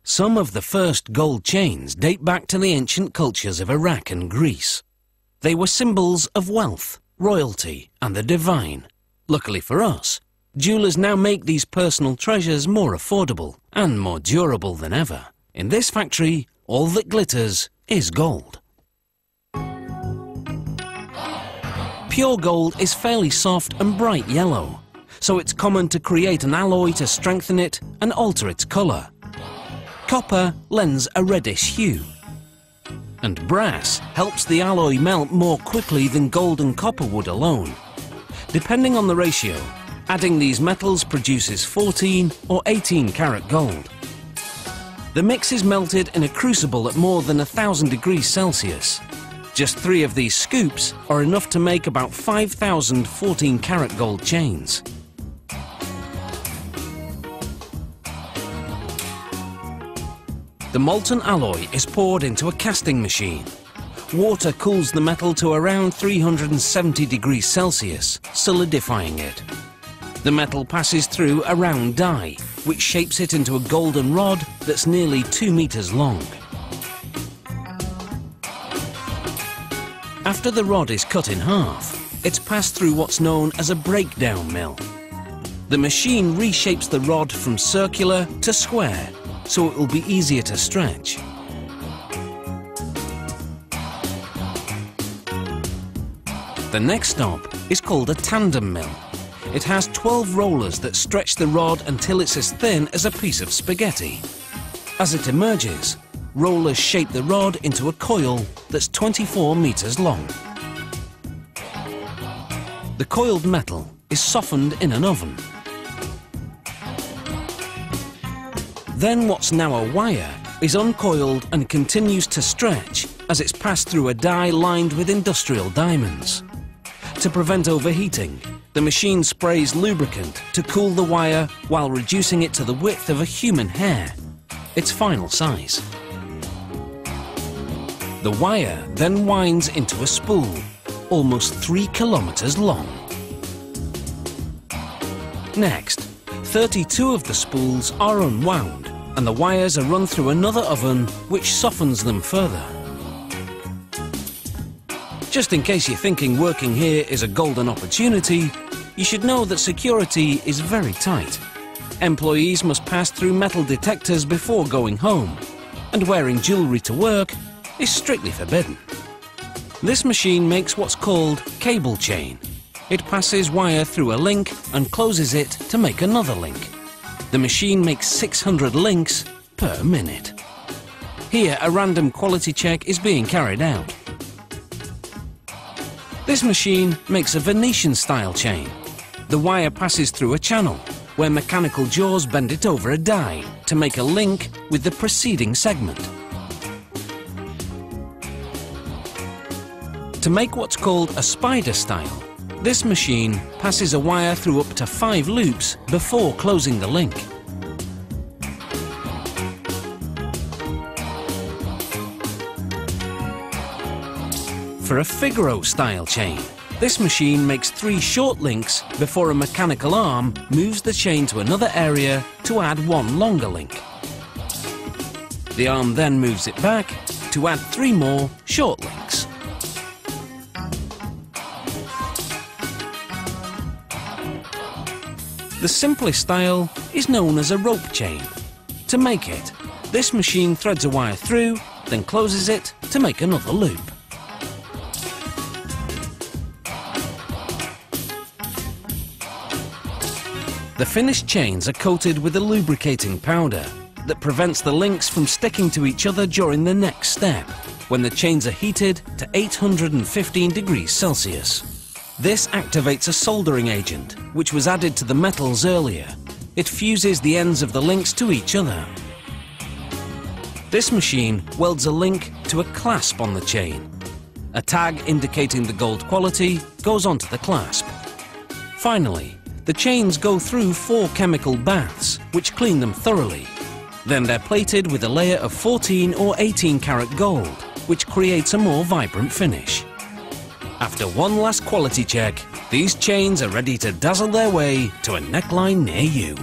Some of the first gold chains date back to the ancient cultures of Iraq and Greece. They were symbols of wealth, royalty, and the divine. Luckily for us, jewelers now make these personal treasures more affordable and more durable than ever. In this factory, all that glitters is gold. Pure gold is fairly soft and bright yellow, so it's common to create an alloy to strengthen it and alter its colour. Copper lends a reddish hue, and brass helps the alloy melt more quickly than gold and copper would alone. Depending on the ratio, adding these metals produces 14 or 18 karat gold. The mix is melted in a crucible at more than 1,000 degrees Celsius. Just 3 of these scoops are enough to make about 5,000 14 karat gold chains. The molten alloy is poured into a casting machine. Water cools the metal to around 370 degrees Celsius, solidifying it. The metal passes through a round die, which shapes it into a golden rod that's nearly 2 meters long. After the rod is cut in half, it's passed through what's known as a breakdown mill. The machine reshapes the rod from circular to square, so it will be easier to stretch. The next stop is called a tandem mill. It has 12 rollers that stretch the rod until it's as thin as a piece of spaghetti. As it emerges, rollers shape the rod into a coil that's 24 meters long. The coiled metal is softened in an oven. Then what's now a wire is uncoiled and continues to stretch as it's passed through a die lined with industrial diamonds. To prevent overheating, the machine sprays lubricant to cool the wire while reducing it to the width of a human hair, its final size. The wire then winds into a spool, almost 3 kilometers long. Next, 32 of the spools are unwound and the wires are run through another oven which softens them further. Just in case you're thinking working here is a golden opportunity, you should know that security is very tight. Employees must pass through metal detectors before going home, and wearing jewellery to work is strictly forbidden. This machine makes what's called cable chain. It passes wire through a link and closes it to make another link. The machine makes 600 links per minute. Here, a random quality check is being carried out. This machine makes a Venetian-style chain. The wire passes through a channel, where mechanical jaws bend it over a die to make a link with the preceding segment. To make what's called a spider style, this machine passes a wire through up to 5 loops before closing the link. For a Figaro style chain, this machine makes 3 short links before a mechanical arm moves the chain to another area to add 1 longer link. The arm then moves it back to add 3 more short links. The simplest style is known as a rope chain. To make it, this machine threads a wire through, then closes it to make another loop. The finished chains are coated with a lubricating powder that prevents the links from sticking to each other during the next step, when the chains are heated to 815 degrees Celsius. This activates a soldering agent, which was added to the metals earlier. It fuses the ends of the links to each other. This machine welds a link to a clasp on the chain. A tag indicating the gold quality goes onto the clasp. Finally, the chains go through 4 chemical baths, which clean them thoroughly. Then they're plated with a layer of 14 or 18 karat gold, which creates a more vibrant finish. After one last quality check, these chains are ready to dazzle their way to a neckline near you.